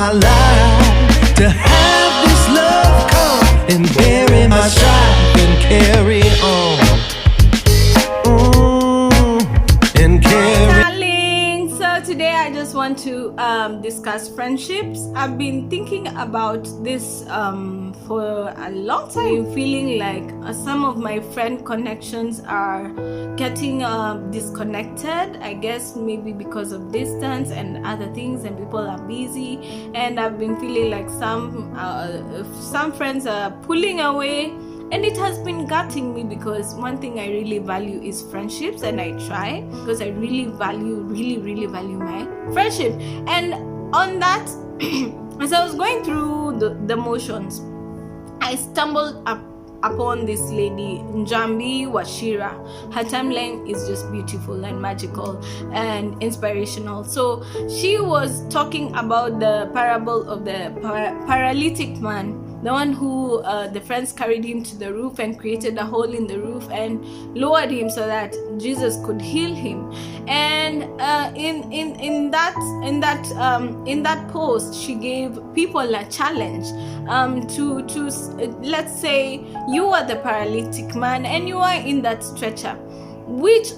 my life to have this love come and bury my strife and carry on. And carry. Darling, so today I just want to discuss friendships. I've been thinking about this for a long time, feeling like some of my friend connections are getting disconnected. I guess maybe because of distance and other things, and people are busy, and I've been feeling like some friends are pulling away, and it has been gutting me, because one thing I really value is friendships, and I try because I really value my friendship. And on that as I was going through the motions, I stumbled upon this lady, Njambi Washira. Her timeline is just beautiful and magical and inspirational. So she was talking about the parable of the paralytic man, the one who the friends carried him to the roof and created a hole in the roof and lowered him so that Jesus could heal him. And in that post, she gave people a challenge to let's say you are the paralytic man and you are in that stretcher. Which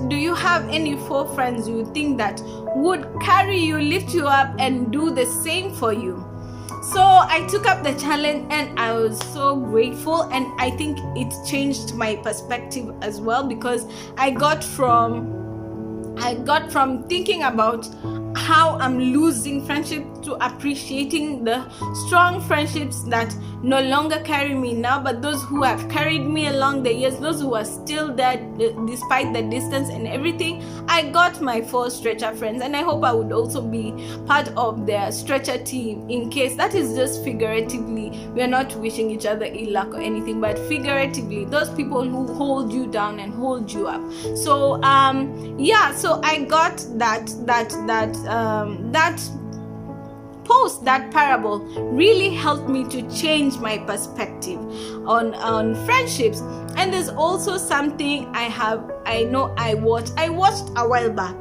do you have any 4 friends you think that would carry you, lift you up, and do the same for you? So I took up the challenge, and I was so grateful, and I think it changed my perspective as well, because I got from thinking about how I'm losing friendship to appreciating the strong friendships that no longer carry me now, but those who have carried me along the years, those who are still there despite the distance and everything. I got my 4 stretcher friends, and I hope I would also be part of their stretcher team, in case that is just figuratively. We are not wishing each other ill luck or anything, but figuratively, those people who hold you down and hold you up. So so I got that post, that parable really helped me to change my perspective on friendships. And there's also something I watched a while back,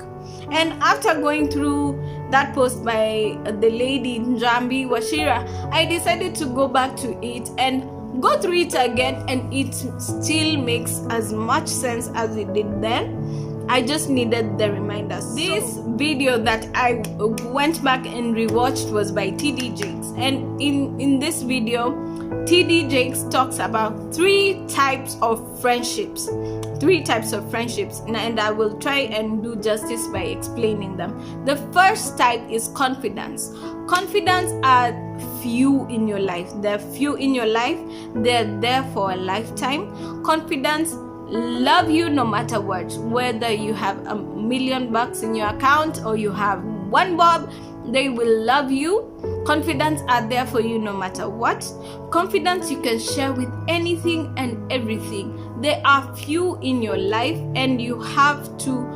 and after going through that post by the lady Njambi Washira, I decided to go back to it and go through it again, and it still makes as much sense as it did then. I just needed the reminders. This video that I went back and rewatched was by TD Jakes, and in this video, TD Jakes talks about 3 types of friendships. 3 types of friendships, and I will try and do justice by explaining them. The first type is confidence. Confidence are few in your life. They're few in your life. They're there for a lifetime. Confidence love you no matter what, whether you have $1 million in your account or you have 1 bob, they will love you. Confidence are there for you no matter what. Confidence you can share with anything and everything. There are few in your life, and you have to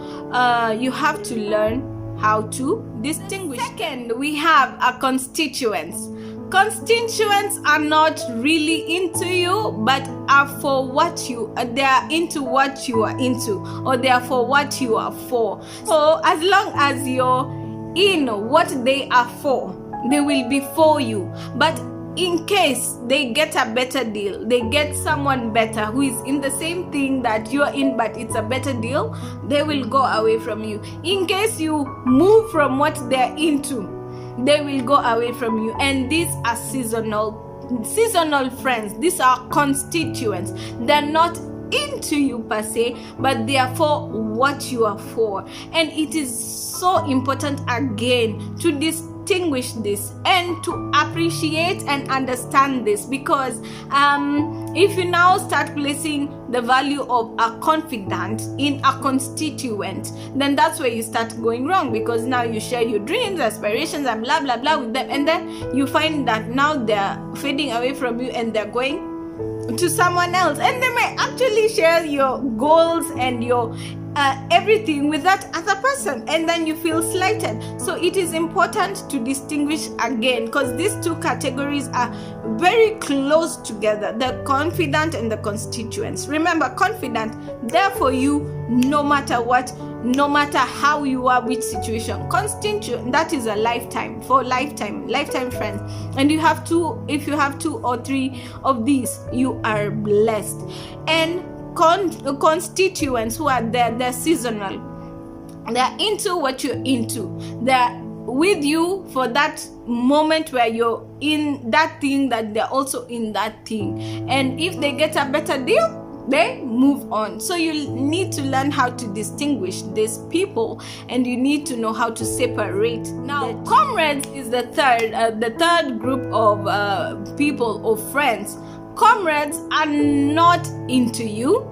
learn how to distinguish. Second, we have a constituents. Constituents are not really into you, but are for what they are into what you are into, or they are for what you are for. So as long as you're in what they are for, they will be for you. But in case they get a better deal, they get someone better who is in the same thing that you're in, but it's a better deal, they will go away from you. In case you move from what they're into, they will go away from you. And these are seasonal friends. These are constituents. They're not into you per se, but they are for what you are for. And it is so important again to distinguish this and to appreciate and understand this, because if you now start placing the value of a confidant in a constituent, then that's where you start going wrong, because now you share your dreams, aspirations, and blah blah blah with them, and then you find that now they're fading away from you and they're going to someone else, and they may actually share your goals and your everything with that other person, and then you feel slighted. So it is important to distinguish again, because these two categories are very close together, the confident and the constituents. Remember, confident, there for you no matter what, no matter how you are, which situation. Constituent, that is a lifetime, for lifetime friends. And you have two, if you have 2 or 3 of these, you are blessed. And constituents who are there, they're seasonal. They're into what you're into. They're with you for that moment where you're in that thing, that they're also in that thing. And if they get a better deal, they move on. So you need to learn how to distinguish these people, and you need to know how to separate. Now, comrades is the third group of people or friends. Comrades are not into you.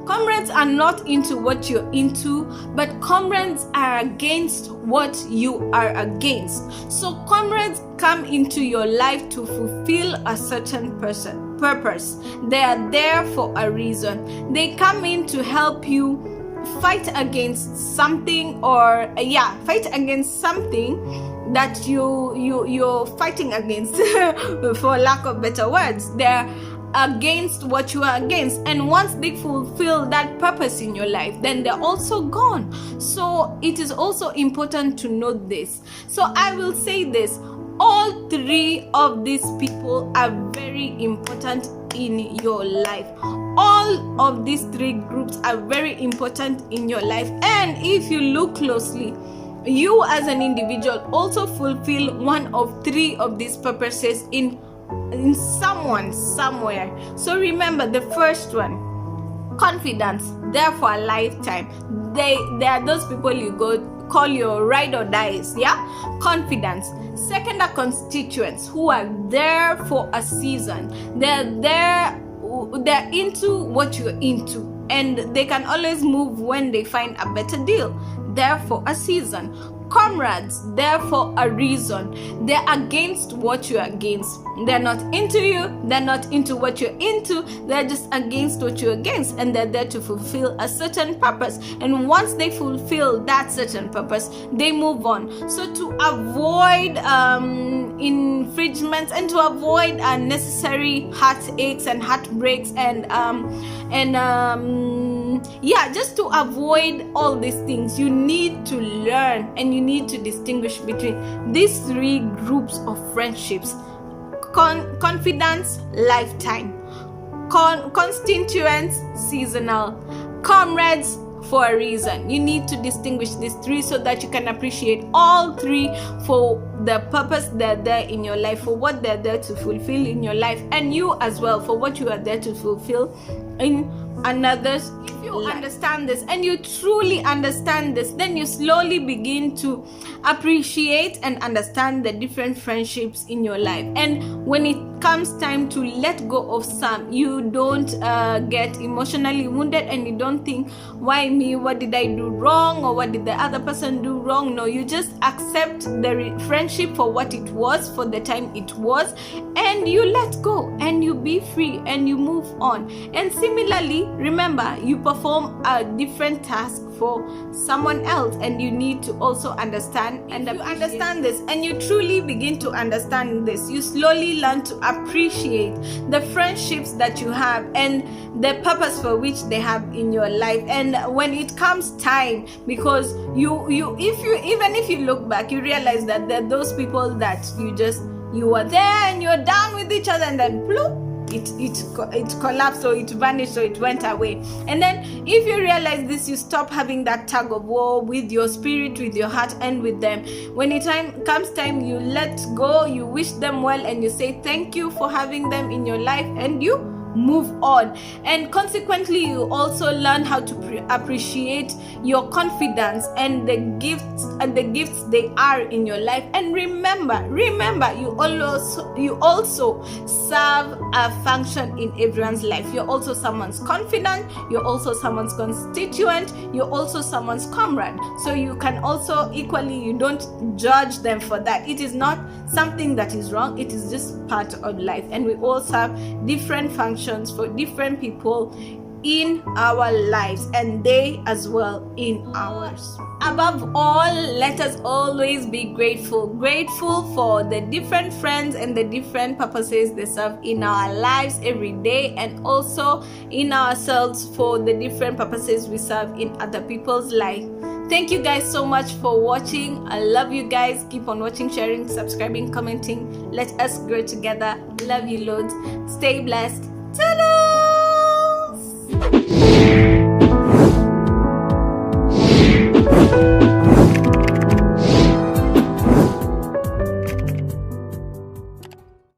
Comrades are not into what you're into, but comrades are against what you are against. So comrades come into your life to fulfill a certain purpose. They are there for a reason. They come in to help you fight against something, fight against something that you're fighting against for lack of better words. They're against what you are against, and once they fulfill that purpose in your life, then they're also gone. So it is also important to note this. So I will say this: all 3 of these people are very important in your life. All of these 3 groups are very important in your life, and if you look closely, you as an individual also fulfill one of 3 of these purposes in someone somewhere. So remember, the first one, confidence, there for a lifetime. They are those people you call your ride or dies. Confidence. Second are constituents, who are there for a season. They're into what you're into, and they can always move when they find a better deal. There for a season. Comrades, there for a reason. They're against what you're against. They're not into you. They're not into what you're into. They're just against what you're against, and they're there to fulfill a certain purpose. And once they fulfill that certain purpose, they move on. So to avoid infringements, and to avoid unnecessary heartaches and heartbreaks, and just to avoid all these things, you need to learn and you need to distinguish between these 3 groups of friendships. Confidence, lifetime. Constituents, seasonal. Comrades, for a reason. You need to distinguish these 3 so that you can appreciate all 3 for the purpose they're there in your life, for what they're there to fulfill in your life, and you as well for what you are there to fulfill in another's. If you understand this, and you truly understand this, then you slowly begin to appreciate and understand the different friendships in your life. And when it comes time to let go of some, you don't get emotionally wounded, and you don't think, why me, what did I do wrong, or what did the other person do wrong? No, you just accept the friendship for what it was, for the time it was, and you let go, and you be free, and you move on. And similarly, remember, you perform a different task for someone else, and you need to also understand. And if you understand this, and you truly begin to understand this, you slowly learn to appreciate the friendships that you have and the purpose for which they have in your life. And when it comes time, because if you look back, you realize that there are those people that you were there and you're down with each other, and then bloop, it collapsed, or it vanished, or it went away. And then if you realize this, you stop having that tug of war with your spirit, with your heart, and with them. When it comes time, you let go, you wish them well, and you say thank you for having them in your life, and you move on. And consequently, you also learn how to appreciate your confidence and the gifts they are in your life. And remember, you also serve a function in everyone's life. You're also someone's confidant, you're also someone's constituent, you're also someone's comrade. So you can also equally, you don't judge them for that. It is not something that is wrong, it is just part of life. And we all serve different functions for different people in our lives and they as well in ours. Above all, let us always be grateful for the different friends and the different purposes they serve in our lives every day, and also in ourselves for the different purposes we serve in other people's life. Thank you guys so much for watching. I love you guys. Keep on watching, sharing, subscribing, commenting. Let us grow together. Love you loads. Stay blessed.